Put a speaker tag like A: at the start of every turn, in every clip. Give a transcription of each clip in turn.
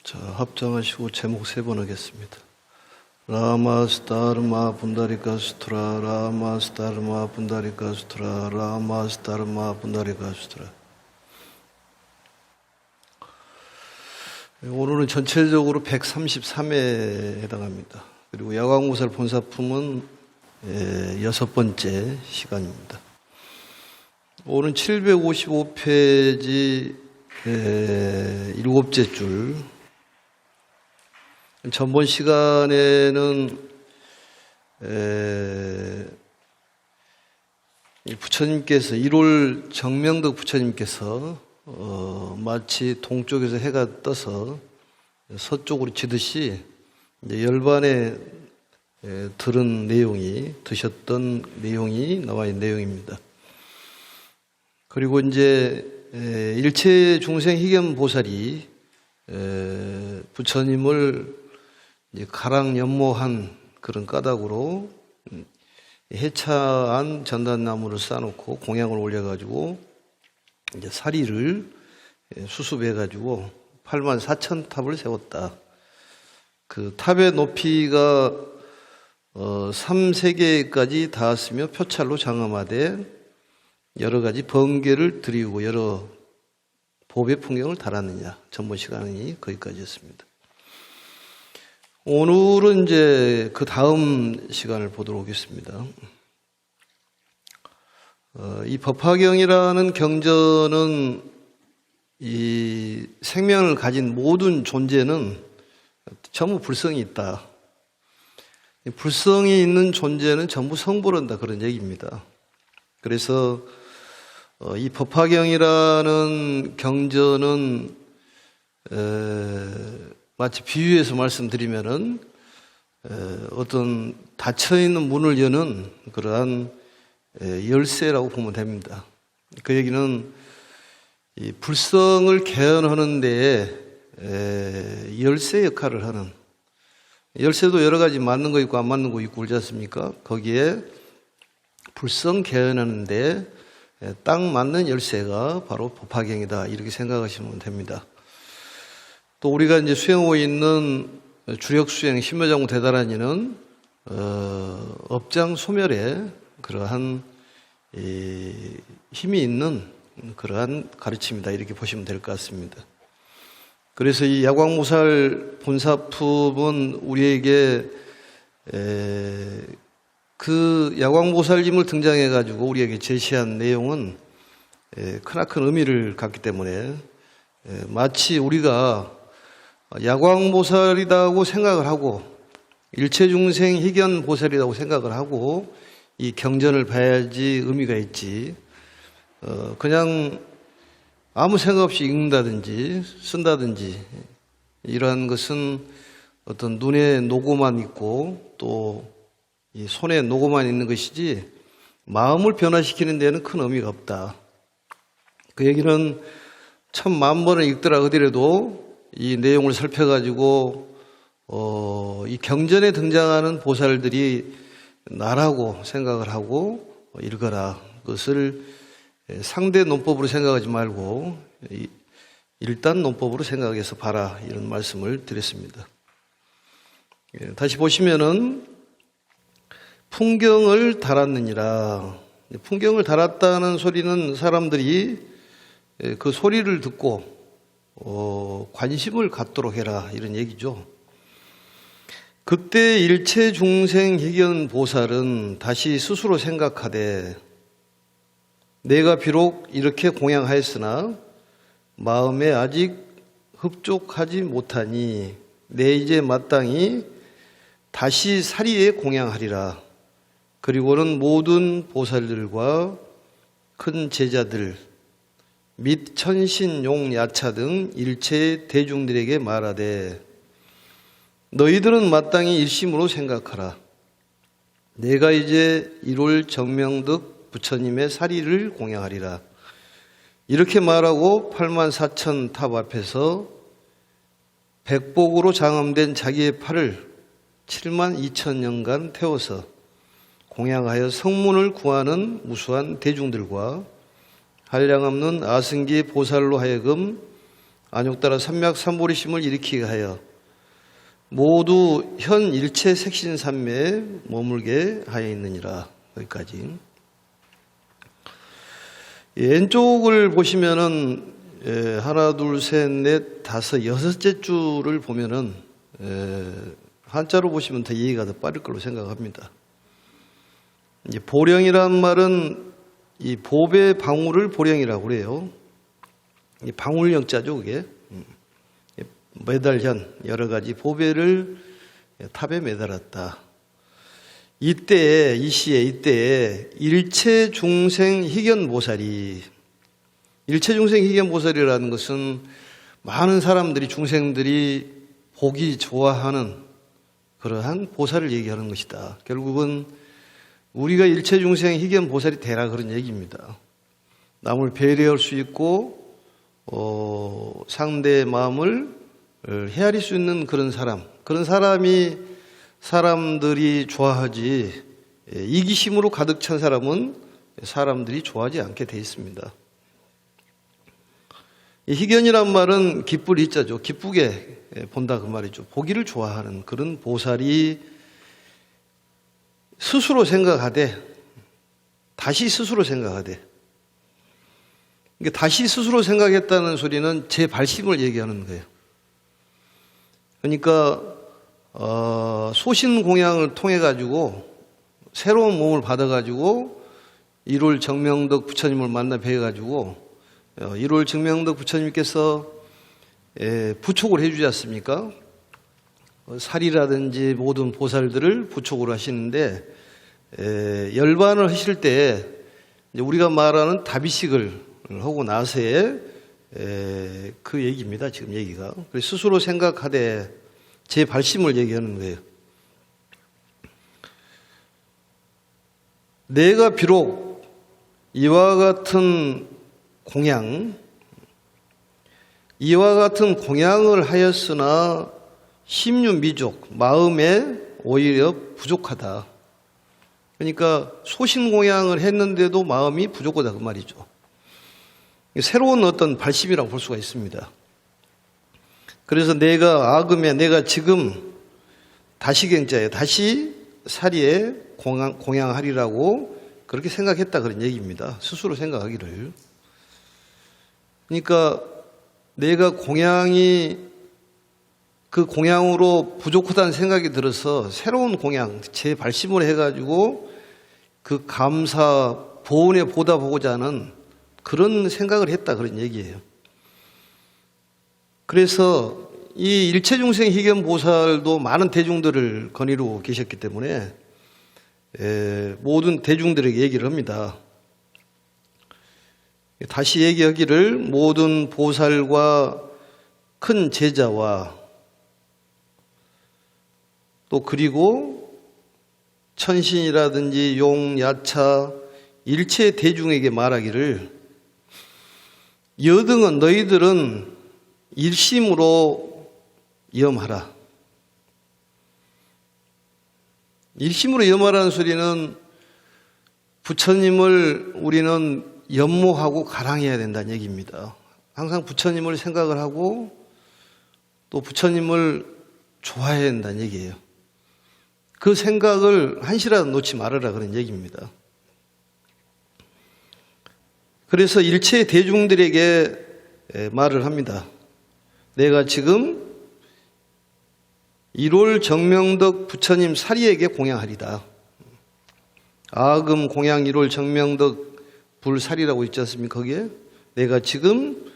A: 자, 합장하시고 제목 3번 하겠습니다. 라마스타르마 분다리카스트라 라마스타르마 분다리카스트라 라마스타르마 분다리카스트라. 오늘은 전체적으로 133회에 해당합니다. 그리고 야광무살 본사품은 6번째 시간입니다. 오늘은 755페이지 7째 줄. 전번 시간에는 부처님께서 1월 정명덕 부처님께서 마치 동쪽에서 해가 떠서 서쪽으로 지듯이 이제 열반에 드셨던 내용이 나와 있는 내용입니다. 그리고 이제 일체 중생 희견 보살이 부처님을 가랑 연모한 그런 까닭으로 해차한 전단나무를 쌓아놓고 공양을 올려가지고 이제 사리를 수습해가지고 84,000탑을 세웠다. 그 탑의 높이가 3세계까지 닿았으며 표찰로 장엄하되 여러 가지 번개를 드리고 여러 보배 풍경을 달았느냐. 전번 시간이 거기까지였습니다. 오늘은 이제 그 다음 시간을 보도록 하겠습니다. 이 법화경이라는 경전은 이 생명을 가진 모든 존재는 전부 불성이 있다. 불성이 있는 존재는 전부 성불한다. 그런 얘기입니다. 그래서 이 법화경이라는 경전은 마치 비유해서 말씀드리면은 어떤 닫혀있는 문을 여는 그러한 열쇠라고 보면 됩니다. 그 얘기는 이 불성을 개헌하는 데에 열쇠 역할을 하는, 열쇠도 여러 가지 맞는 거 있고 안 맞는 거 있고 그러지 않습니까? 거기에 불성 개헌하는 데 딱 맞는 열쇠가 바로 법화경이다. 이렇게 생각하시면 됩니다. 또 우리가 이제 수행하고 있는 주력수행 신묘장구 대단한이는 업장 소멸에 그러한 힘이 있는 그러한 가르침이다. 이렇게 보시면 될 것 같습니다. 그래서 이 야광무살 본사품은 우리에게 그 야광보살님을 등장해가지고 우리에게 제시한 내용은 크나큰 의미를 갖기 때문에 마치 우리가 야광보살이라고 생각을 하고 일체중생 희견보살이라고 생각을 하고 이 경전을 봐야지 의미가 있지, 그냥 아무 생각 없이 읽는다든지 쓴다든지 이러한 것은 어떤 눈에 녹음만 있고 또 이 손에 녹음만 있는 것이지 마음을 변화시키는 데는 큰 의미가 없다. 그 얘기는 10,000,000번을 읽더라 하더라도 이 내용을 살펴가지고 이 경전에 등장하는 보살들이 나라고 생각을 하고 읽어라. 그것을 상대 논법으로 생각하지 말고 일단 논법으로 생각해서 봐라. 이런 말씀을 드렸습니다. 다시 보시면은 풍경을 달았느니라. 풍경을 달았다는 소리는 사람들이 그 소리를 듣고 관심을 갖도록 해라. 이런 얘기죠. 그때 일체 중생 희견 보살은 다시 스스로 생각하되 내가 비록 이렇게 공양하였으나 마음에 아직 흡족하지 못하니 내 이제 마땅히 다시 사리에 공양하리라. 그리고는 모든 보살들과 큰 제자들 및 천신, 용, 야차 등 일체 대중들에게 말하되 너희들은 마땅히 일심으로 생각하라. 내가 이제 1월 정명덕 부처님의 사리를 공양하리라. 이렇게 말하고 84,000탑 앞에서 백복으로 장엄된 자기의 팔을 72,000년간 태워서 공양하여 성문을 구하는 무수한 대중들과 한량없는 아승기 보살로 하여금 안욕 따라 삼맥삼보리심을 일으키게 하여 모두 현 일체 색신산매에 머물게 하여 있느니라. 여기까지. 왼쪽을 보시면은 하나, 둘, 셋, 넷, 다섯, 여섯째 줄을 보면은 한자로 보시면 더 이해가 더 빠를 걸로 생각합니다. 이제 보령이란 말은 이 보배 방울을 보령이라고 그래요. 이 방울영자죠, 그게. 매달현 여러 가지 보배를 탑에 매달았다. 이때에 이 시에 이때에 일체 중생 희견보살이, 일체 중생 희견보살이라는 것은 많은 사람들이, 중생들이 보기 좋아하는 그러한 보살을 얘기하는 것이다. 결국은 우리가 일체 중생 희견보살이 되라 그런 얘기입니다. 남을 배려할 수 있고 상대의 마음을 헤아릴 수 있는 그런 사람이 사람들이 좋아하지, 이기심으로 가득 찬 사람은 사람들이 좋아하지 않게 돼 있습니다. 이 희견이란 말은 기쁠 이자죠. 기쁘게 본다 그 말이죠. 보기를 좋아하는 그런 보살이 스스로 생각하되, 다시 스스로 생각하되, 다시 스스로 생각했다는 소리는 제 발심을 얘기하는 거예요. 그러니까 소신 공양을 통해 가지고 새로운 몸을 받아 가지고 1월 정명덕 부처님을 만나 뵈 가지고 1월 정명덕 부처님께서 부촉을 해 주지 않습니까? 살이라든지 모든 보살들을 부촉을 하시는데 열반을 하실 때 우리가 말하는 다비식을 하고 나서의 그 얘기입니다. 지금 얘기가. 스스로 생각하되 제 발심을 얘기하는 거예요. 내가 비록 이와 같은 공양을 하였으나 심유미족, 마음에 오히려 부족하다. 그러니까 소신공양을 했는데도 마음이 부족하다 그 말이죠. 새로운 어떤 발심이라고 볼 수가 있습니다. 그래서 내가 아금에, 내가 지금 다시경자에, 다시 사리에 공양하리라고 그렇게 생각했다 그런 얘기입니다. 스스로 생각하기를. 그러니까 내가 그 공양으로 부족하다는 생각이 들어서 새로운 공양, 제 발심을 해가지고 그 감사, 보은에 보다 보고자 하는 그런 생각을 했다 그런 얘기예요. 그래서 이 일체중생 희견보살도 많은 대중들을 거느리고 계셨기 때문에 모든 대중들에게 얘기를 합니다. 다시 얘기하기를 모든 보살과 큰 제자와 또 그리고 천신이라든지 용, 야차, 일체 대중에게 말하기를 여등은 너희들은 일심으로 염하라. 일심으로 염하라는 소리는 부처님을 우리는 연모하고 가랑해야 된다는 얘기입니다. 항상 부처님을 생각을 하고 또 부처님을 좋아해야 된다는 얘기예요. 그 생각을 한시라도 놓지 말아라 그런 얘기입니다. 그래서 일체 대중들에게 말을 합니다. 내가 지금 1월 정명덕 부처님 사리에게 공양하리다. 아금 공양 1월 정명덕 불사리라고 있지 않습니까? 거기에 내가 지금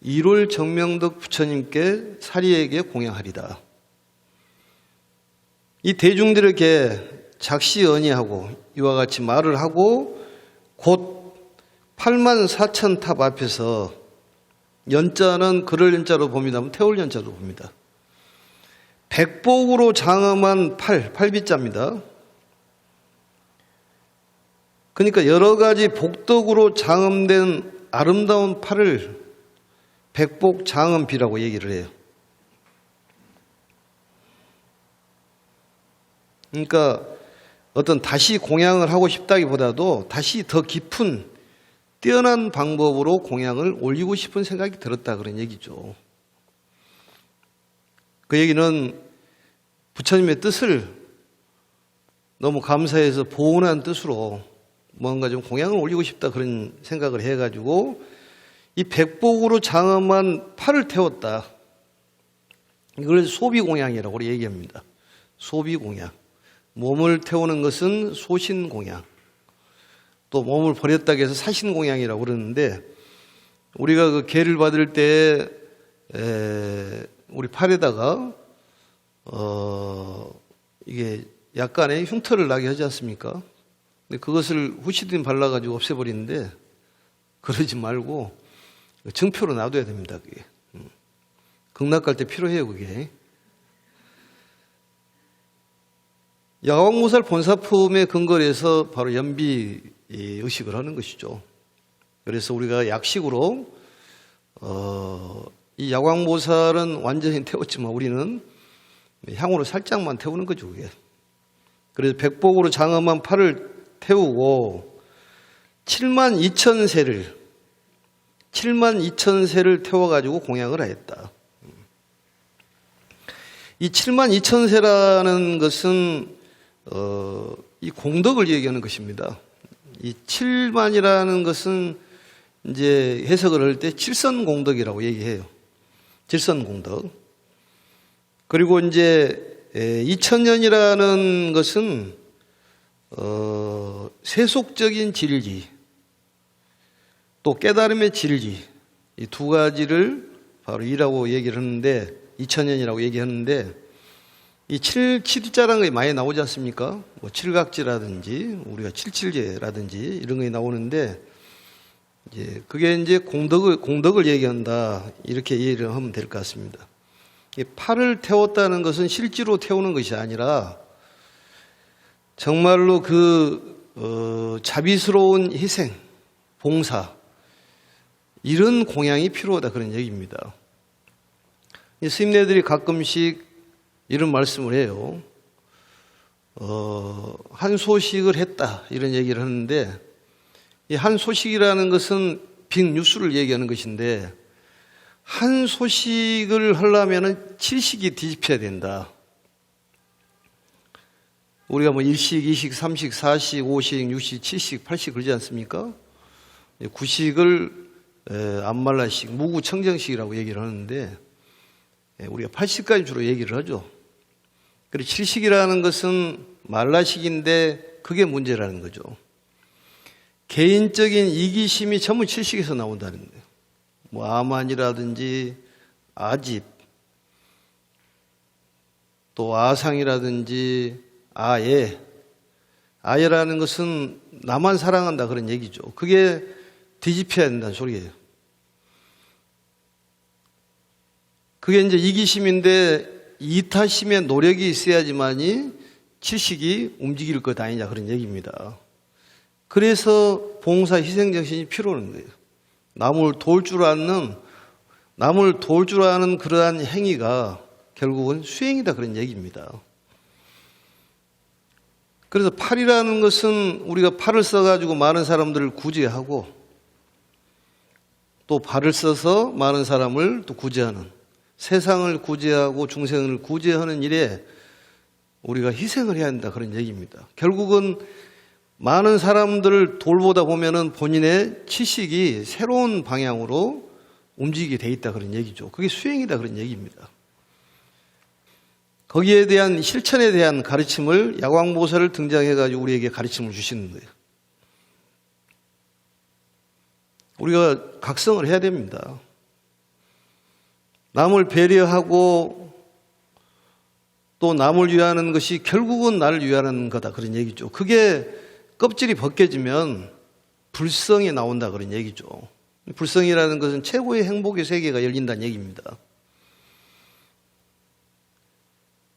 A: 1월 정명덕 부처님께 사리에게 공양하리다. 이 대중들에게 작시언의하고 이와 같이 말을 하고 곧 84,000탑 앞에서 연자는 그럴 연자로 봅니다. 태울 연자로 봅니다. 백복으로 장엄한 팔비자입니다. 그러니까 여러 가지 복덕으로 장엄된 아름다운 팔을 백복 장엄비라고 얘기를 해요. 그러니까 어떤 다시 공양을 하고 싶다기보다도 다시 더 깊은 뛰어난 방법으로 공양을 올리고 싶은 생각이 들었다 그런 얘기죠. 그 얘기는 부처님의 뜻을 너무 감사해서 보온한 뜻으로 뭔가 좀 공양을 올리고 싶다 그런 생각을 해가지고 이 백복으로 장엄한 팔을 태웠다. 이걸 소비공양이라고 얘기합니다. 소비공양. 몸을 태우는 것은 소신공양. 또 몸을 버렸다고 해서 사신공양이라고 그러는데 우리가 그 계를 받을 때 우리 팔에다가 이게 약간의 흉터를 나게 하지 않습니까? 근데 그것을 후시딘 발라가지고 없애버리는데 그러지 말고 증표로 놔둬야 됩니다. 그게. 극락 갈 때 필요해요, 그게. 야광모살 본사품에 근거를 해서 바로 연비 의식을 하는 것이죠. 그래서 우리가 약식으로 이 야광모살은 완전히 태웠지만 우리는 향으로 살짝만 태우는 거죠, 그게. 그래서 백복으로 장엄한 팔을 태우고 72,000세를 태워가지고 공양을 하였다. 이 72,000세라는 것은 이 공덕을 얘기하는 것입니다. 이 7만이라는 것은 이제 해석을 할 때 칠선공덕이라고 얘기해요. 칠선공덕. 그리고 이제 2000년이라는 것은 세속적인 진리, 또 깨달음의 진리, 이 두 가지를 바로 이라고 얘기를 하는데 2000년이라고 얘기하는데 이 7자라는 게 많이 나오지 않습니까? 뭐 칠각지라든지 우리가 칠칠제라든지 이런 게 나오는데 이제 그게 이제 공덕을 얘기한다 이렇게 이해를 하면 될 것 같습니다. 이 팔을 태웠다는 것은 실제로 태우는 것이 아니라 정말로 자비스러운 희생, 봉사 이런 공양이 필요하다 그런 얘기입니다. 스님네들이 가끔씩 이런 말씀을 해요. 한 소식을 했다 이런 얘기를 하는데 이 한 소식이라는 것은 빅뉴스를 얘기하는 것인데 한 소식을 하려면 7식이 뒤집혀야 된다. 우리가 뭐 1식, 2식, 3식, 4식, 5식, 6식, 7식, 8식 그러지 않습니까? 9식을 안말라식, 무구청정식이라고 얘기를 하는데 우리가 8식까지 주로 얘기를 하죠. 그리고 7식이라는 것은 말라식인데 그게 문제라는 거죠. 개인적인 이기심이 전부 7식에서 나온다는 거예요. 뭐 아만이라든지 아집, 또 아상이라든지 아예라는 것은 나만 사랑한다 그런 얘기죠. 그게 뒤집혀야 된다는 소리예요. 그게 이제 이기심인데 이타심의 노력이 있어야지만이 칠식이 움직일 것 아니냐 그런 얘기입니다. 그래서 봉사 희생정신이 필요한 거예요. 남을 도울 줄 아는 그러한 행위가 결국은 수행이다 그런 얘기입니다. 그래서 팔이라는 것은 우리가 팔을 써가지고 많은 사람들을 구제하고 또 발을 써서 많은 사람을 또 구제하는 세상을 구제하고 중생을 구제하는 일에 우리가 희생을 해야 한다 그런 얘기입니다. 결국은 많은 사람들을 돌보다 보면은 본인의 치식이 새로운 방향으로 움직이게 돼 있다 그런 얘기죠. 그게 수행이다 그런 얘기입니다. 거기에 대한 실천에 대한 가르침을 야광보살을 등장해가지고 우리에게 가르침을 주시는 거예요. 우리가 각성을 해야 됩니다. 남을 배려하고 또 남을 위하는 것이 결국은 나를 위하는 거다 그런 얘기죠. 그게 껍질이 벗겨지면 불성이 나온다 그런 얘기죠. 불성이라는 것은 최고의 행복의 세계가 열린다는 얘기입니다.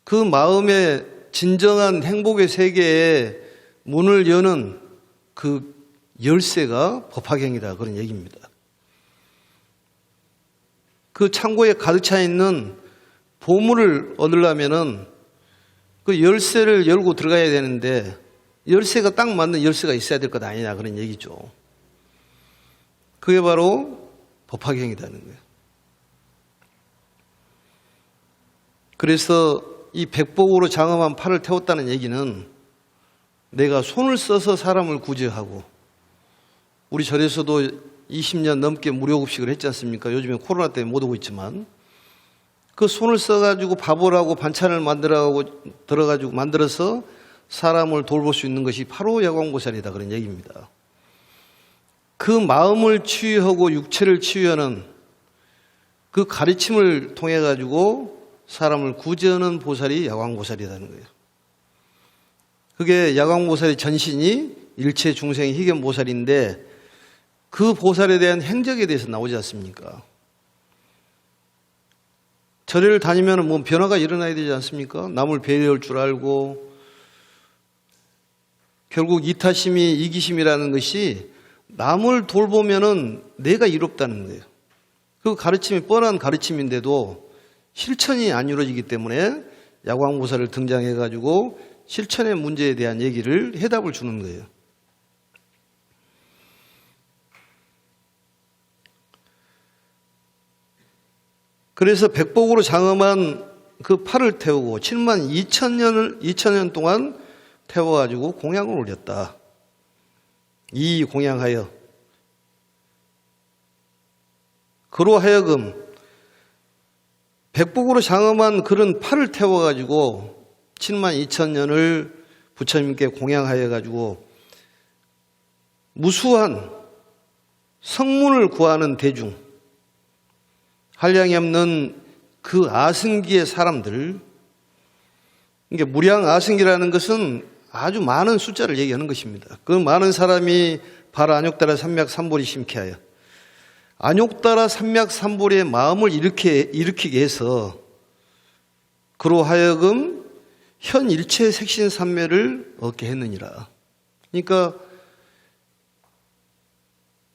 A: 그 마음의 진정한 행복의 세계에 문을 여는 그 열쇠가 법화경이다 그런 얘기입니다. 그 창고에 가득 차 있는 보물을 얻으려면은 그 열쇠를 열고 들어가야 되는데 열쇠가 딱 맞는 열쇠가 있어야 될 것 아니냐 그런 얘기죠. 그게 바로 법화경이라는 거예요. 그래서 이 백복으로 장엄한 팔을 태웠다는 얘기는 내가 손을 써서 사람을 구제하고, 우리 절에서도 20년 넘게 무료급식을 했지 않습니까? 요즘에 코로나 때문에 못 오고 있지만 그 손을 써가지고 밥을 하고 반찬을 만들어서 사람을 돌볼 수 있는 것이 바로 야광보살이다, 그런 얘기입니다. 그 마음을 치유하고 육체를 치유하는 그 가르침을 통해 가지고 사람을 구제하는 보살이 야광보살이라는 거예요. 그게 야광보살의 전신이 일체 중생의 희견보살인데, 그 보살에 대한 행적에 대해서 나오지 않습니까? 절에를 다니면 뭐 변화가 일어나야 되지 않습니까? 남을 배려할 줄 알고, 결국 이타심이 이기심이라는 것이 남을 돌보면은 내가 이롭다는 거예요. 그 가르침이 뻔한 가르침인데도 실천이 안 이루어지기 때문에 야광보살을 등장해가지고 실천의 문제에 대한 얘기를, 해답을 주는 거예요. 그래서 백복으로 장엄한 그 팔을 태우고 7만 2천 년 동안 태워가지고 공양을 올렸다. 이 공양하여 그로 하여금 백복으로 장엄한 그런 팔을 태워가지고 7만 2천 년을 부처님께 공양하여 가지고 무수한 성문을 구하는 대중, 한량이 없는 그 아승기의 사람들, 이게 무량 아승기라는 것은 아주 많은 숫자를 얘기하는 것입니다. 그 많은 사람이 바로 안욕따라 삼맥삼보리 심케하여 안욕따라 삼맥삼보리의 마음을 일으키게 해서 그로 하여금 현 일체 색신삼매를 얻게 했느니라. 그러니까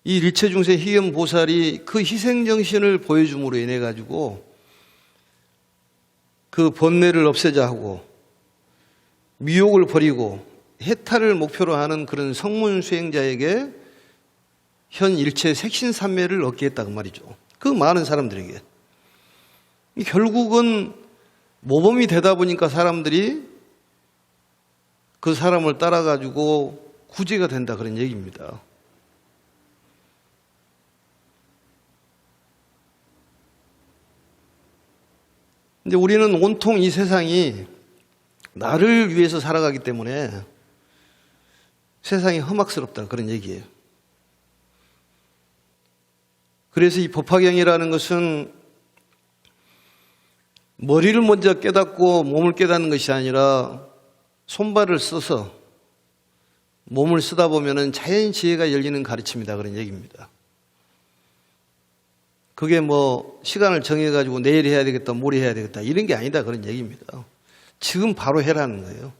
A: 이 일체 중생 희견보살이 그 희생정신을 보여줌으로 인해 가지고 그 번뇌를 없애자 하고 미혹을 버리고 해탈을 목표로 하는 그런 성문 수행자에게 현 일체 색신삼매를 얻게 했다, 그 말이죠. 그 많은 사람들에게. 결국은 모범이 되다 보니까 사람들이 그 사람을 따라가지고 구제가 된다, 그런 얘기입니다. 근데 우리는 온통 이 세상이 나를 위해서 살아가기 때문에 세상이 험악스럽다, 그런 얘기예요. 그래서 이 법화경이라는 것은 머리를 먼저 깨닫고 몸을 깨닫는 것이 아니라 손발을 써서 몸을 쓰다 보면은 자연 지혜가 열리는 가르침이다, 그런 얘기입니다. 그게 뭐 시간을 정해가지고 내일 해야 되겠다, 모레 해야 되겠다, 이런 게 아니다, 그런 얘기입니다. 지금 바로 해라는 거예요.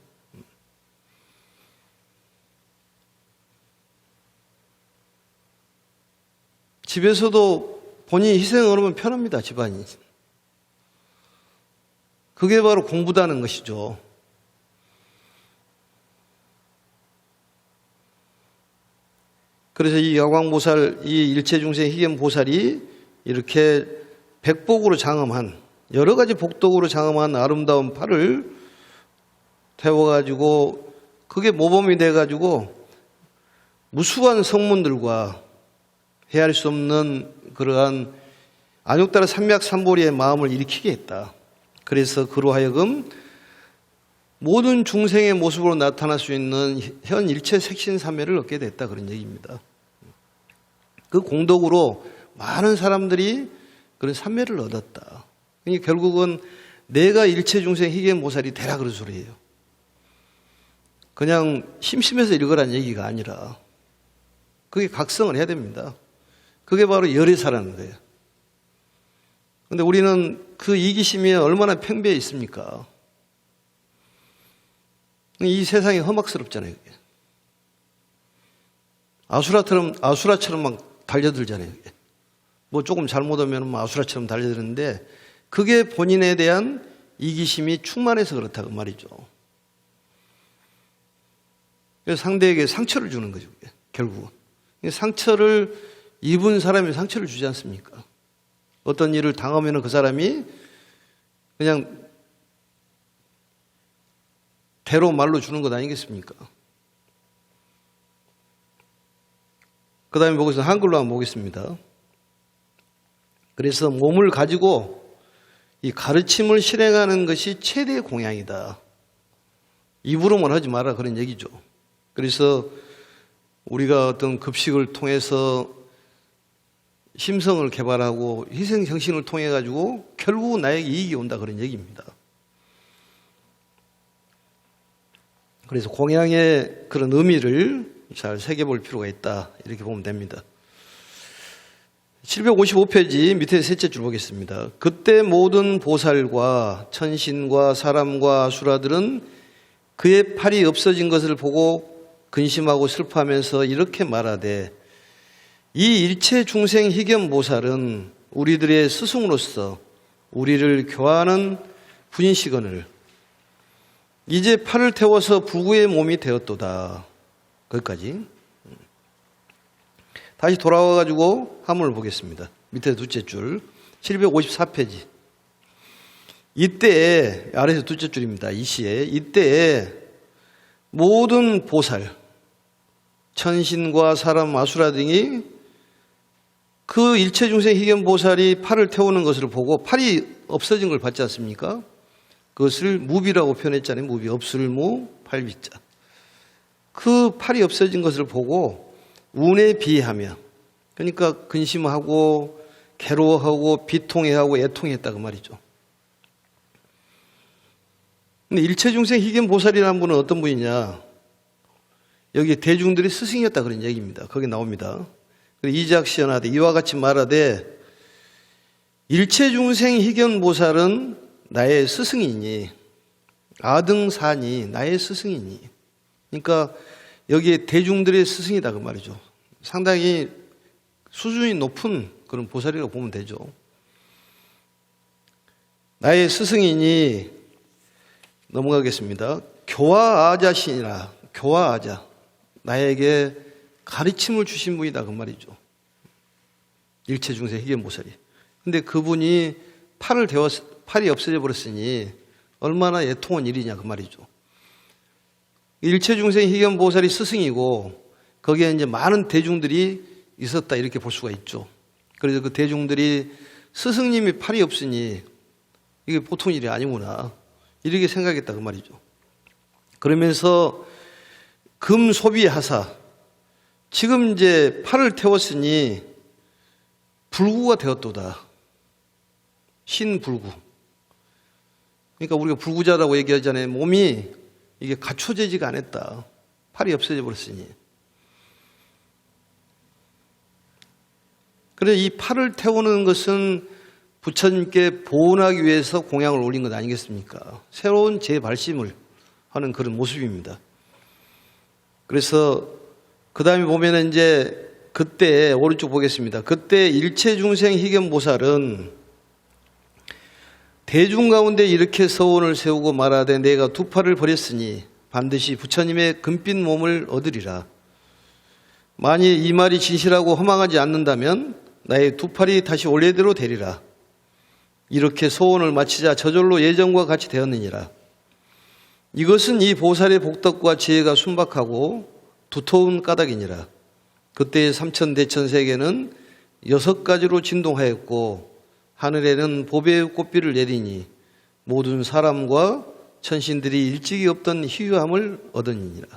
A: 집에서도 본인이 희생을 하면 편합니다, 집안이. 그게 바로 공부다는 것이죠. 그래서 이 야광보살, 이 일체중생 희견보살이 이렇게 백복으로 장엄한, 여러 가지 복덕으로 장엄한 아름다운 팔을 태워가지고 그게 모범이 돼가지고 무수한 성문들과 헤아릴 수 없는 그러한 안욕따라 삼맥삼보리의 마음을 일으키게 했다. 그래서 그로 하여금 모든 중생의 모습으로 나타날 수 있는 현 일체 색신삼매를 얻게 됐다, 그런 얘기입니다. 그 공덕으로 많은 사람들이 그런 삼매를 얻었다. 그러니까 결국은 내가 일체 중생 희견보살이 되라, 그런 소리예요. 그냥 심심해서 읽으라는 얘기가 아니라 그게 각성을 해야 됩니다. 그게 바로 열애사라는 거예요. 그런데 우리는 그 이기심이 얼마나 팽배해 있습니까? 이 세상이 험악스럽잖아요. 아수라처럼 막 달려들잖아요. 뭐 조금 잘못하면 아수라처럼 달려드는데 그게 본인에 대한 이기심이 충만해서 그렇다고 말이죠. 그래서 상대에게 상처를 주는 거죠, 결국은. 상처를 입은 사람이 상처를 주지 않습니까? 어떤 일을 당하면 그 사람이 그냥 대로 말로 주는 것 아니겠습니까? 그 다음에 보겠습니다. 한글로 한번 보겠습니다. 그래서 몸을 가지고 이 가르침을 실행하는 것이 최대 공양이다. 입으로만 하지 마라 그런 얘기죠. 그래서 우리가 어떤 급식을 통해서 심성을 개발하고 희생정신을 통해 가지고 결국 나에게 이익이 온다 그런 얘기입니다. 그래서 공양의 그런 의미를 잘 새겨볼 필요가 있다 이렇게 보면 됩니다. 755페이지 밑에 셋째 줄 보겠습니다. 그때 모든 보살과 천신과 사람과 아수라들은 그의 팔이 없어진 것을 보고 근심하고 슬퍼하면서 이렇게 말하되 이 일체 중생 희견보살은 우리들의 스승으로서 우리를 교화하는 분이시거늘 이제 팔을 태워서 부구의 몸이 되었도다. 거기까지. 다시 돌아와가지고 한문을 보겠습니다. 밑에 둘째 줄 754페이지. 이때에 아래에서 둘째 줄입니다. 이 시에 이때에 모든 보살 천신과 사람 아수라 등이 그 일체중생 희견보살이 팔을 태우는 것을 보고 팔이 없어진 걸 봤지 않습니까? 그것을 무비라고 표현했잖아요. 무비 없을무 팔비자. 그 팔이 없어진 것을 보고 운에 비하며 그러니까 근심하고 괴로워하고 비통해하고 애통했다 그 말이죠. 근데 일체중생 희견보살이라는 분은 어떤 분이냐? 여기 대중들이 스승이었다 그런 얘기입니다. 거기 나옵니다. 이작시연하되 이와 같이 말하되 일체중생 희견보살은 나의 스승이니 아등사니 나의 스승이니 그러니까 여기에 대중들의 스승이다 그 말이죠. 상당히 수준이 높은 그런 보살이라고 보면 되죠. 나의 스승이니 넘어가겠습니다. 교화아자신이라 교화아자 나에게 가르침을 주신 분이다 그 말이죠. 일체중생 희견보살이. 근데 그분이 팔이 없어져 버렸으니 얼마나 애통한 일이냐 그 말이죠. 일체중생 희견보살이 스승이고 거기에 이제 많은 대중들이 있었다 이렇게 볼 수가 있죠. 그래서 그 대중들이 스승님이 팔이 없으니 이게 보통 일이 아니구나 이렇게 생각했다 그 말이죠. 그러면서 금소비하사 지금 이제 팔을 태웠으니 불구가 되었도다. 신불구. 그러니까 우리가 불구자라고 얘기하잖아요. 몸이 이게 갖춰지지가 않았다. 팔이 없어져 버렸으니. 그래서 이 팔을 태우는 것은 부처님께 보온하기 위해서 공양을 올린 것 아니겠습니까? 새로운 재발심을 하는 그런 모습입니다. 그래서 그 다음에 보면은 이제 그때 오른쪽 보겠습니다. 그때 일체중생 희견보살은 대중 가운데 이렇게 서원을 세우고 말하되 내가 두 팔을 버렸으니 반드시 부처님의 금빛 몸을 얻으리라. 만일 이 말이 진실하고 허망하지 않는다면 나의 두 팔이 다시 원래대로 되리라. 이렇게 소원을 마치자 저절로 예전과 같이 되었느니라. 이것은 이 보살의 복덕과 지혜가 순박하고 두터운 까닭이니라. 그때의 삼천대천세계는 6가지로 진동하였고 하늘에는 보배의 꽃비를 내리니 모든 사람과 천신들이 일찍이 없던 희유함을 얻으니라.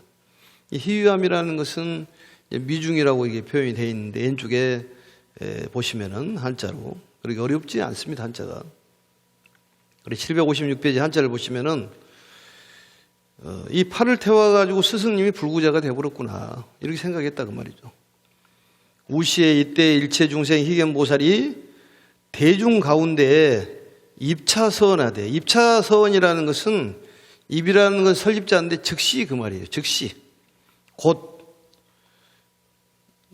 A: 이 희유함이라는 것은 미중이라고 이게 표현이 되어 있는데 왼쪽에 보시면은 한자로 그렇게 어렵지 않습니다. 한자가. 그리고 756페이지 한자를 보시면은 이 팔을 태워가지고 스승님이 불구자가 되어버렸구나 이렇게 생각했다 그 말이죠. 우시에 이때 일체중생 희견보살이 대중 가운데에 입차서원하되 입차서원이라는 것은 입이라는 건 설립자인데 즉시 그 말이에요. 즉시 곧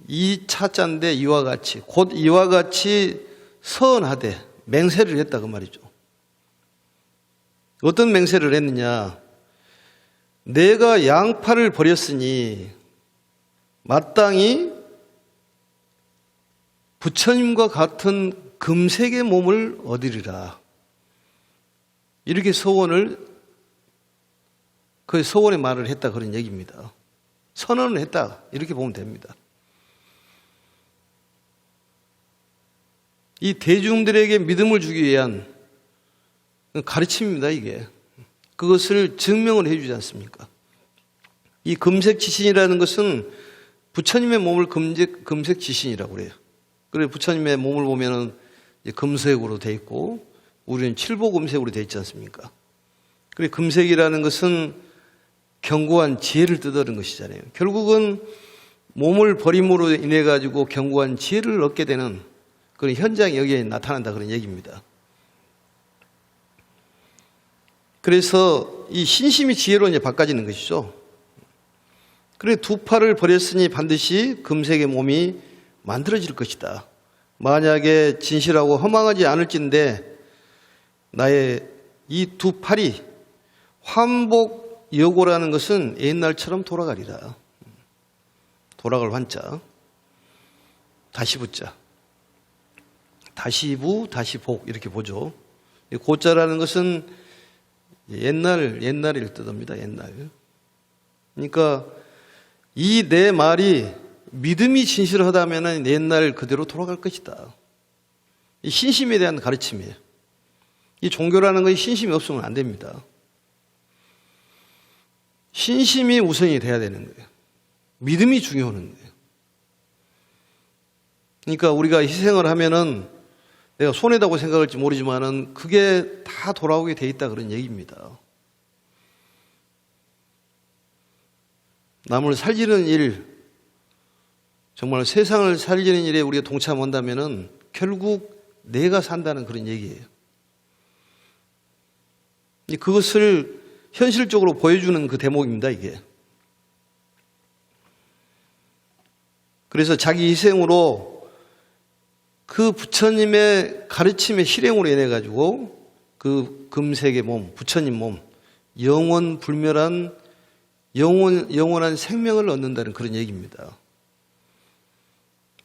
A: 이 차자인데 이와 같이 곧 이와 같이 서원하되 맹세를 했다 그 말이죠. 어떤 맹세를 했느냐? 내가 양팔을 버렸으니 마땅히 부처님과 같은 금색의 몸을 얻으리라. 이렇게 서원을 그 서원의 말을 했다 그런 얘기입니다. 선언을 했다 이렇게 보면 됩니다. 이 대중들에게 믿음을 주기 위한 가르침입니다. 이게 그것을 증명을 해주지 않습니까? 이 금색 지신이라는 것은 부처님의 몸을 금색 지신이라고 그래요. 그래서 부처님의 몸을 보면은 금색으로 돼 있고 우리는 칠보금색으로 돼 있지 않습니까? 그리고 금색이라는 것은 견고한 지혜를 뜻하는 것이잖아요. 결국은 몸을 버림으로 인해 가지고 견고한 지혜를 얻게 되는 그런 현장이 여기에 나타난다 그런 얘기입니다. 그래서 이 신심이 지혜로 이제 바꿔지는 것이죠. 그래 두 팔을 버렸으니 반드시 금색의 몸이 만들어질 것이다. 만약에 진실하고 허망하지 않을진데 나의 이 두 팔이 환복 여고라는 것은 옛날처럼 돌아가리라. 돌아갈 환자. 다시 붙자. 다시 부, 다시 복 이렇게 보죠. 고자라는 것은 옛날을 뜻합니다. 옛날. 그러니까 이 내 말이 믿음이 진실하다면 옛날 그대로 돌아갈 것이다. 이 신심에 대한 가르침이에요. 이 종교라는 것이 신심이 없으면 안 됩니다. 신심이 우선이 돼야 되는 거예요. 믿음이 중요한 거예요. 그러니까 우리가 희생을 하면은 내가 손해다고 생각할지 모르지만은 그게 다 돌아오게 돼 있다 그런 얘기입니다. 남을 살리는 일, 정말 세상을 살리는 일에 우리가 동참한다면은 결국 내가 산다는 그런 얘기예요. 그것을 현실적으로 보여주는 그 대목입니다, 이게. 그래서 자기 희생으로 그 부처님의 가르침의 실행으로 인해 가지고 그 금색의 몸, 부처님 몸, 영원 불멸한 영원한 생명을 얻는다는 그런 얘기입니다.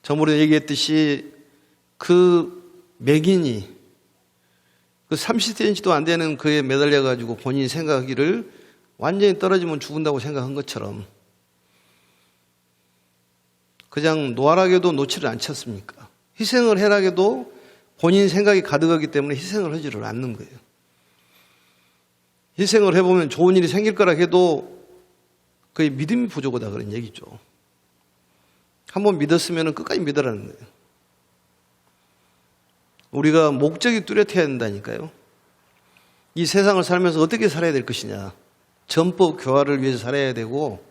A: 저번에 얘기했듯이 그 맹인이 그 30cm도 안 되는 그에 매달려 가지고 본인이 생각하기를 완전히 떨어지면 죽는다고 생각한 것처럼 그냥 노활하게도 놓지를 않지 않습니까? 희생을 해라게도 본인 생각이 가득하기 때문에 희생을 하지를 않는 거예요. 희생을 해보면 좋은 일이 생길 거라 해도 그의 믿음이 부족하다 그런 얘기죠. 한번 믿었으면 끝까지 믿으라는 거예요. 우리가 목적이 뚜렷해야 된다니까요. 이 세상을 살면서 어떻게 살아야 될 것이냐. 전법 교화를 위해서 살아야 되고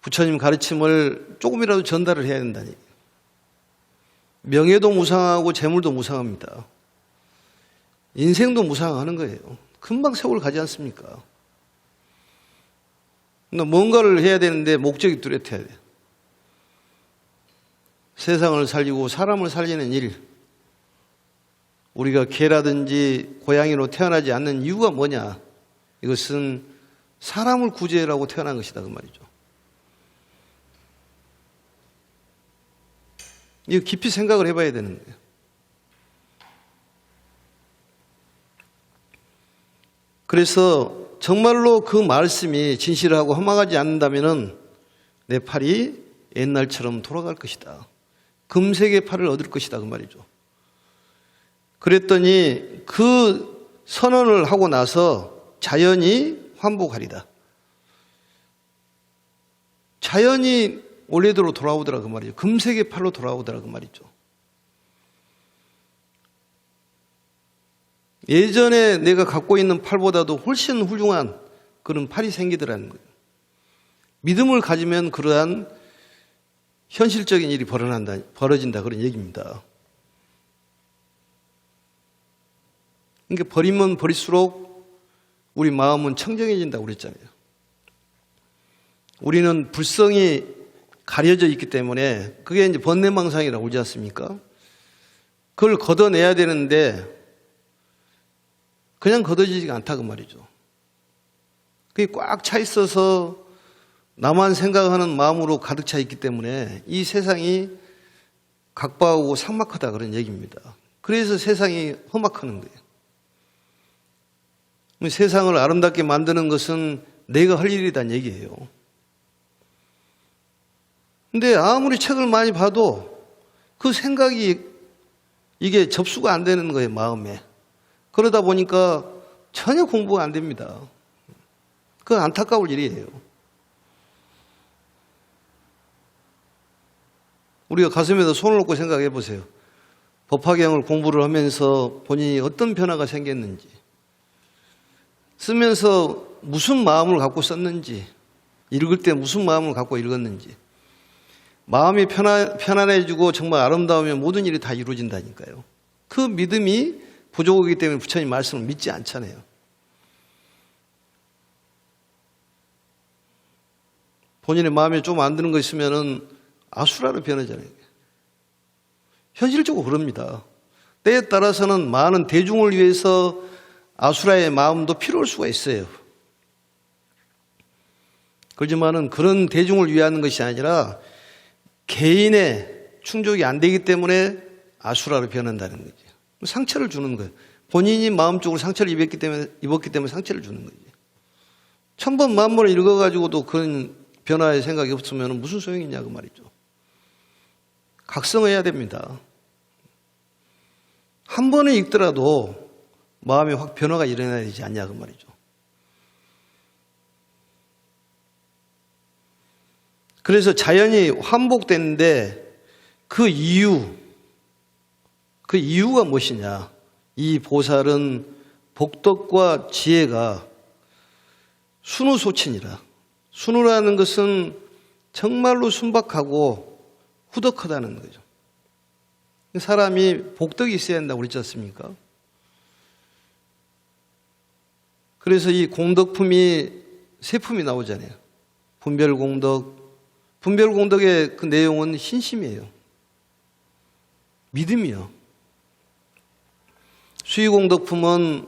A: 부처님 가르침을 조금이라도 전달을 해야 된다니. 명예도 무상하고 재물도 무상합니다. 인생도 무상하는 거예요. 금방 세월 가지 않습니까? 뭔가를 해야 되는데 목적이 뚜렷해야 돼요. 세상을 살리고 사람을 살리는 일, 우리가 개라든지 고양이로 태어나지 않는 이유가 뭐냐? 이것은 사람을 구제하라고 태어난 것이다 그 말이죠. 이거 깊이 생각을 해봐야 되는 거예요. 그래서 정말로 그 말씀이 진실하고 허망하지 않는다면 내 팔이 옛날처럼 돌아갈 것이다. 금색의 팔을 얻을 것이다 그 말이죠. 그랬더니 그 선언을 하고 나서 자연이 환복하리다. 자연이 원래대로 돌아오더라 그 말이죠. 금색의 팔로 돌아오더라 그 말이죠. 예전에 내가 갖고 있는 팔보다도 훨씬 훌륭한 그런 팔이 생기더라는 거예요. 믿음을 가지면 그러한 현실적인 일이 벌어진다 그런 얘기입니다. 그러니까 버리면 버릴수록 우리 마음은 청정해진다고 그랬잖아요. 우리는 불성이 가려져 있기 때문에 그게 이제 번뇌망상이라고 그러지 않습니까? 그걸 걷어내야 되는데 그냥 걷어지지가 않다 그 말이죠. 그게 꽉 차 있어서 나만 생각하는 마음으로 가득 차 있기 때문에 이 세상이 각박하고 삭막하다 그런 얘기입니다. 그래서 세상이 험악하는 거예요. 세상을 아름답게 만드는 것은 내가 할 일이란 얘기예요. 근데 아무리 책을 많이 봐도 그 생각이 이게 접수가 안 되는 거예요, 마음에. 그러다 보니까 전혀 공부가 안 됩니다. 그건 안타까울 일이에요. 우리가 가슴에다 손을 놓고 생각해 보세요. 법화경을 공부를 하면서 본인이 어떤 변화가 생겼는지, 쓰면서 무슨 마음을 갖고 썼는지, 읽을 때 무슨 마음을 갖고 읽었는지. 마음이 편안해지고 정말 아름다우면 모든 일이 다 이루어진다니까요. 그 믿음이 부족하기 때문에 부처님 말씀을 믿지 않잖아요. 본인의 마음에 좀 안 드는 거 있으면은 아수라로 변하잖아요. 현실적으로 그럽니다. 때에 따라서는 많은 대중을 위해서 아수라의 마음도 필요할 수가 있어요. 그렇지만은 그런 대중을 위한 것이 아니라 개인의 충족이 안 되기 때문에 아수라로 변한다는 거죠. 상처를 주는 거예요. 본인이 마음적으로 상처를 입었기 때문에 상처를 주는 거죠. 1000번 만번을 읽어가지고도 그런 변화의 생각이 없으면 무슨 소용이 있냐고 말이죠. 각성해야 됩니다. 한 번에 읽더라도 마음에 확 변화가 일어나야 되지 않냐고 말이죠. 그래서 자연이 환복되는데 그 이유가 무엇이냐? 이 보살은 복덕과 지혜가 순우소친이라. 순우라는 것은 정말로 순박하고 후덕하다는 거죠. 사람이 복덕이 있어야 한다고 그랬지 않습니까? 그래서 이 공덕품이 세 품이 나오잖아요. 분별공덕. 분별공덕의 그 내용은 신심이에요. 믿음이요. 수의공덕품은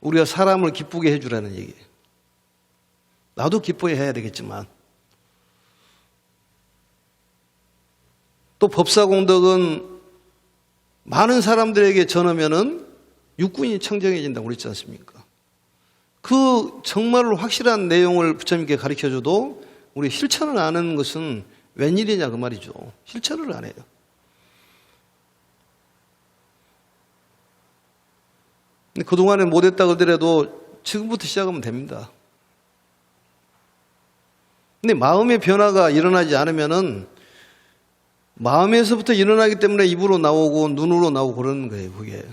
A: 우리가 사람을 기쁘게 해주라는 얘기예요. 나도 기뻐해야 되겠지만. 또 법사공덕은 많은 사람들에게 전하면은 육군이 청정해진다고 그랬지 않습니까? 그 정말로 확실한 내용을 부처님께 가르쳐줘도 우리 실천을 안 하는 것은 웬일이냐 그 말이죠. 실천을 안 해요. 근데 그동안에 못했다고 하더라도 지금부터 시작하면 됩니다. 근데 마음의 변화가 일어나지 않으면은 마음에서부터 일어나기 때문에 입으로 나오고 눈으로 나오고 그러는 거예요, 그게.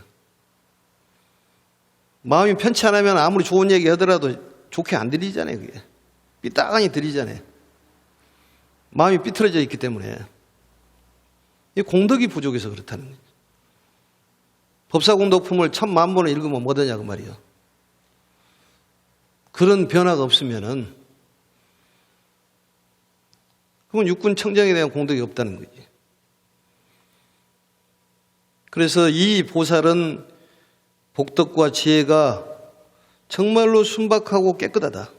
A: 마음이 편치 않으면 아무리 좋은 얘기 하더라도 좋게 안 들리잖아요, 그게. 삐딱하니 들리잖아요. 마음이 삐뚤어져 있기 때문에. 이 공덕이 부족해서 그렇다는 거예요. 법사공덕품을 1000만번을 읽으면 뭐 되냐고 말이에요. 그런 변화가 없으면은 그건 육군 청정에 대한 공덕이 없다는 거지. 그래서 이 보살은 복덕과 지혜가 정말로 순박하고 깨끗하다.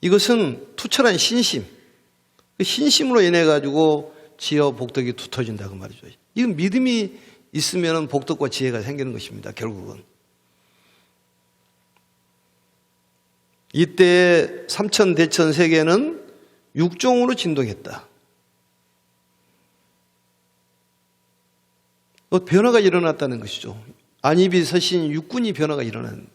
A: 이것은 투철한 신심. 신심으로 인해 가지고 지혜와 복덕이 두터진다 그 말이죠. 이건 믿음이 있으면 복덕과 지혜가 생기는 것입니다. 결국은. 이때 삼천대천 세계는 육종으로 진동했다. 변화가 일어났다는 것이죠. 안입이 서신 육군이 변화가 일어나는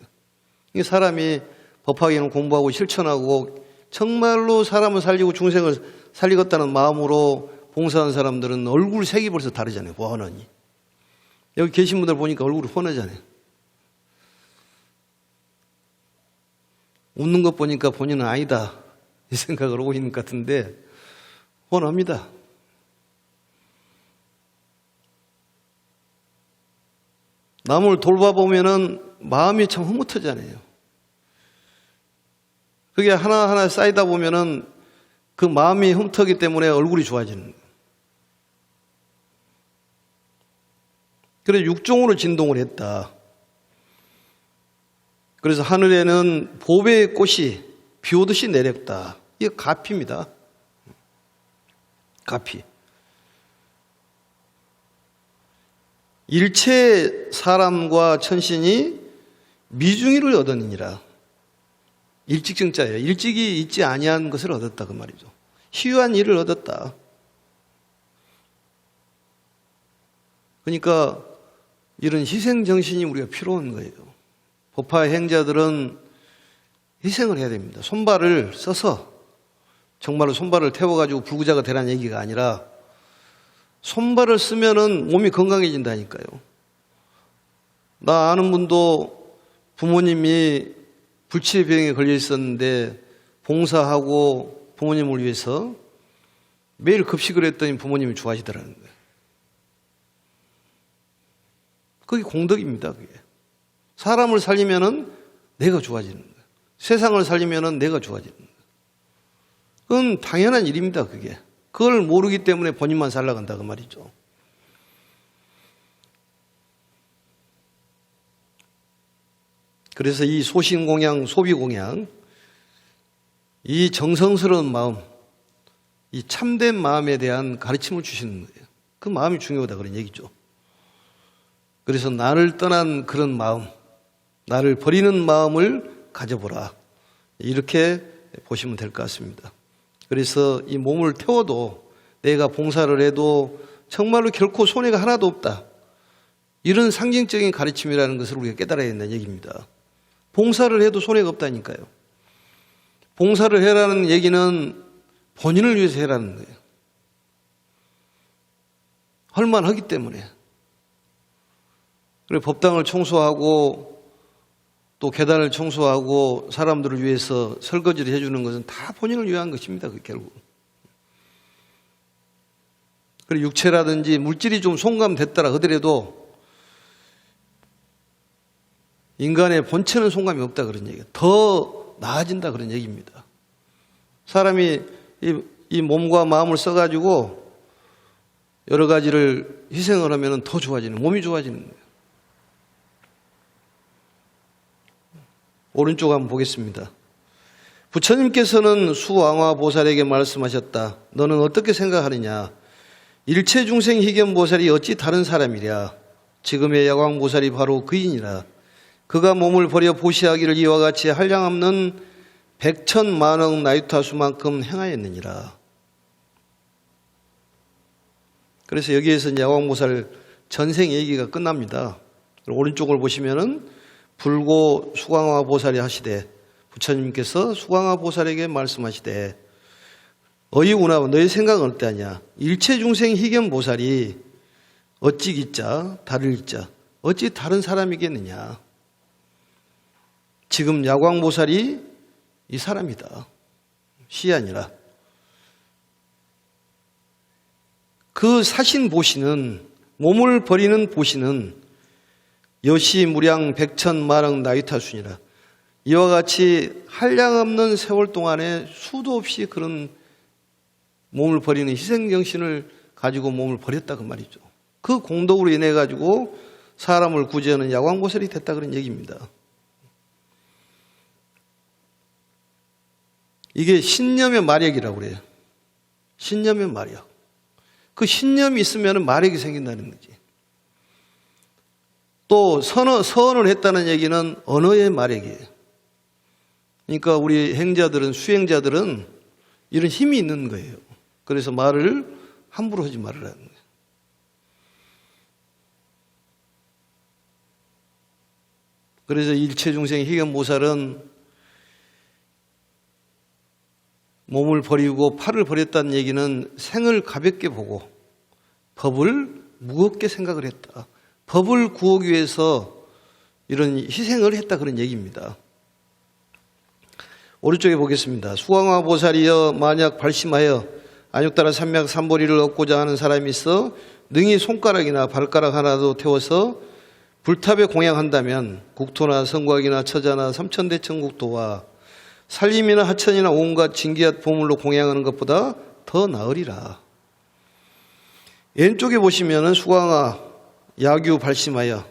A: 거예요. 사람이 법화경을 공부하고 실천하고 정말로 사람을 살리고 중생을 살리겠다는 마음으로 봉사하는 사람들은 얼굴 색이 벌써 다르잖아요. 훤하니. 여기 계신 분들 보니까 얼굴이 훤하잖아요. 웃는 것 보니까 본인은 아니다 이 생각을 하고 있는 것 같은데 훤합니다. 남을 돌봐보면은 마음이 참 흐뭇하잖아요. 그게 하나하나 쌓이다 보면은 그 마음이 흐뭇하기 때문에 얼굴이 좋아지는 거예요. 그래서 육종으로 진동을 했다. 그래서 하늘에는 보배의 꽃이 비 오듯이 내렸다. 이게 가피입니다. 가피. 일체 사람과 천신이 미중의를 얻었느니라. 일직증자예요. 일찍이 있지 아니한 것을 얻었다 그 말이죠. 희유한 일을 얻었다. 그러니까 이런 희생정신이 우리가 필요한 거예요. 법화의 행자들은 희생을 해야 됩니다. 손발을 써서 정말로 손발을 태워가지고 불구자가 되라는 얘기가 아니라 손발을 쓰면은 몸이 건강해진다니까요. 나 아는 분도 부모님이 불치병에 걸려 있었는데 봉사하고 부모님을 위해서 매일 급식을 했더니 부모님이 좋아지더라는 거예요. 그게 공덕입니다. 그게. 사람을 살리면은 내가 좋아지는 거예요. 세상을 살리면은 내가 좋아지는 거예요. 그건 당연한 일입니다. 그게. 그걸 모르기 때문에 본인만 살아간다 그 말이죠. 그래서 이 소신공양, 소비공양, 이 정성스러운 마음, 이 참된 마음에 대한 가르침을 주시는 거예요. 그 마음이 중요하다 그런 얘기죠. 그래서 나를 떠난 그런 마음, 나를 버리는 마음을 가져보라. 이렇게 보시면 될 것 같습니다. 그래서 이 몸을 태워도 내가 봉사를 해도 정말로 결코 손해가 하나도 없다. 이런 상징적인 가르침이라는 것을 우리가 깨달아야 된다는 얘기입니다. 봉사를 해도 손해가 없다니까요. 봉사를 해라는 얘기는 본인을 위해서 해라는 거예요. 할만하기 때문에. 그리고 법당을 청소하고 또 계단을 청소하고 사람들을 위해서 설거지를 해주는 것은 다 본인을 위한 것입니다. 결국. 그리고 육체라든지 물질이 좀 송감됐더라 하더라도 인간의 본체는 송감이 없다 그런 얘기예요. 더 나아진다 그런 얘기입니다. 사람이 이 몸과 마음을 써가지고 여러 가지를 희생을 하면 더 좋아지는, 몸이 좋아지는 거예요. 오른쪽 한번 보겠습니다. 부처님께서는 수왕화 보살에게 말씀하셨다. 너는 어떻게 생각하느냐? 일체 중생 희견 보살이 어찌 다른 사람이랴? 지금의 야광 보살이 바로 그이니라. 그가 몸을 버려 보시하기를 이와 같이 한량없는 100,000,000억 나유타수만큼 행하였느니라. 그래서 여기에서 야광보살 전생 얘기가 끝납니다. 오른쪽을 보시면은 불고 수광화 보살이 하시되 부처님께서 수광화 보살에게 말씀하시되 어이구나 너의 생각은 어떠하냐? 일체 중생 희견 보살이 어찌 기자 다를 기자 어찌 다른 사람이겠느냐? 지금 야광보살이 이 사람이다. 시 아니라. 그 사신 보시는 몸을 버리는 보시는 여시 무량 100,000,000억 나유타순이라. 이와 같이 한량없는 세월 동안에 수도 없이 그런 몸을 버리는 희생정신을 가지고 몸을 버렸다 그 말이죠. 그 공덕으로 인해 가지고 사람을 구제하는 야광보살이 됐다 그런 얘기입니다. 이게 신념의 마력이라고 그래요. 신념의 마력. 그 신념이 있으면 마력이 생긴다는 거지. 또 서언을 했다는 얘기는 언어의 마력이에요. 그러니까 우리 행자들은, 수행자들은 이런 힘이 있는 거예요. 그래서 말을 함부로 하지 말으라는 거예요. 그래서 일체중생 희견보살은 몸을 버리고 팔을 버렸다는 얘기는 생을 가볍게 보고 법을 무겁게 생각을 했다. 법을 구하기 위해서 이런 희생을 했다 그런 얘기입니다. 오른쪽에 보겠습니다. 수광화 보살이여 만약 발심하여 안욕따라 삼약 삼보리를 얻고자 하는 사람이 있어 능히 손가락이나 발가락 하나도 태워서 불탑에 공양한다면 국토나 성곽이나 처자나 삼천대천국토와 살림이나 하천이나 온갖 진귀한 보물로 공양하는 것보다 더 나으리라. 왼쪽에 보시면은 수광화 야규 발심하여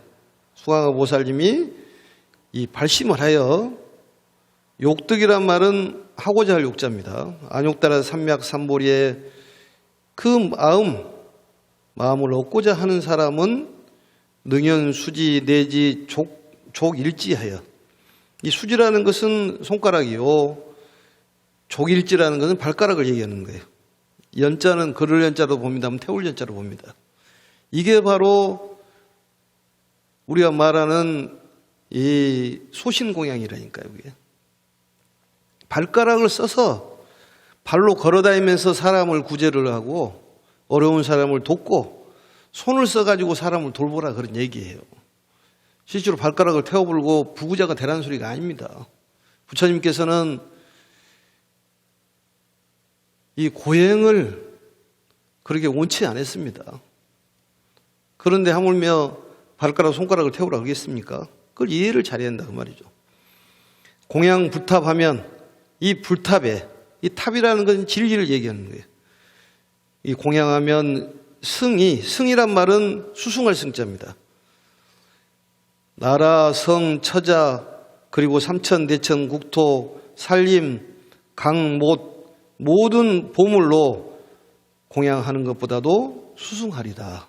A: 수광화 보살님이 이 발심을 하여 욕득이란 말은 하고자 할 욕자입니다. 안욕따라 삼약 삼보리의 그 마음을 얻고자 하는 사람은 능연, 수지, 내지, 족일지하여. 이 수지라는 것은 손가락이요, 족일지라는 것은 발가락을 얘기하는 거예요. 연자는 걸을 연자로 봅니다. 태울 연자로 봅니다. 이게 바로 우리가 말하는 이 소신공양이라니까요. 이게 발가락을 써서 발로 걸어다니면서 사람을 구제를 하고 어려운 사람을 돕고 손을 써가지고 사람을 돌보라, 그런 얘기예요. 실제로 발가락을 태워불고 부구자가 되라는 소리가 아닙니다. 부처님께서는 이 고행을 그렇게 원치 않았습니다. 그런데 하물며 발가락, 손가락을 태우라 그러겠습니까? 그걸 이해를 잘해야 한다 그 말이죠. 공양 불탑하면 이 불탑에, 이 탑이라는 것은 진리를 얘기하는 거예요. 이 공양하면 승이란 말은 수승할 승자입니다. 나라, 성, 처자, 그리고 삼천, 대천, 국토, 산림, 강, 못, 모든 보물로 공양하는 것보다도 수승하리다.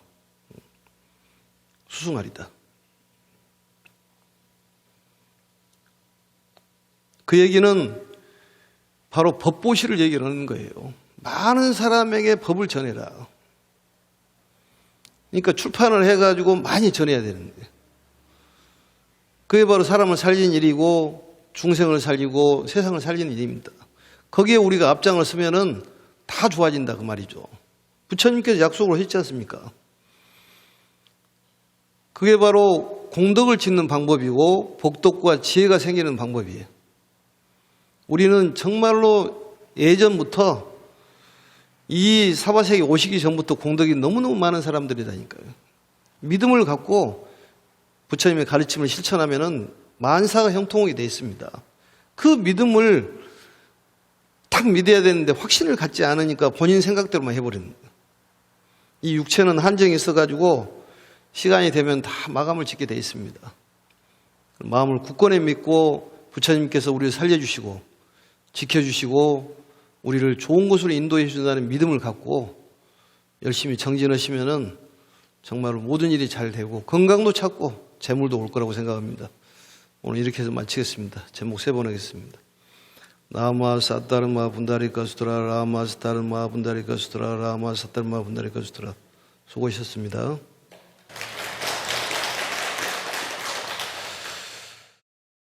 A: 수승하리다. 그 얘기는 바로 법보시를 얘기하는 거예요. 많은 사람에게 법을 전해라. 그러니까 출판을 해가지고 많이 전해야 되는데, 그게 바로 사람을 살린 일이고 중생을 살리고 세상을 살리는 일입니다. 거기에 우리가 앞장을 서면은 다 좋아진다 그 말이죠. 부처님께서 약속을 했지 않습니까? 그게 바로 공덕을 짓는 방법이고 복덕과 지혜가 생기는 방법이에요. 우리는 정말로 예전부터 이 사바세계 오시기 전부터 공덕이 너무너무 많은 사람들이다니까요. 믿음을 갖고 부처님의 가르침을 실천하면은 만사가 형통하게 되어 있습니다. 그 믿음을 딱 믿어야 되는데 확신을 갖지 않으니까 본인 생각대로만 해버리는 거예요. 이 육체는 한정이 있어가지고 시간이 되면 다 마감을 짓게 되어 있습니다. 마음을 굳건히 믿고 부처님께서 우리를 살려주시고 지켜주시고 우리를 좋은 곳으로 인도해 주신다는 믿음을 갖고 열심히 정진하시면은 정말로 모든 일이 잘 되고 건강도 찾고 재물도 올 거라고 생각합니다. 오늘 이렇게 해서 마치겠습니다. 제목 3번 하겠습니다. 나마 사타르마 분다리카 수트라 라마 사타르마 분다리카 수트라 라마 사타르마 분다리카 수트라. 수고하셨습니다.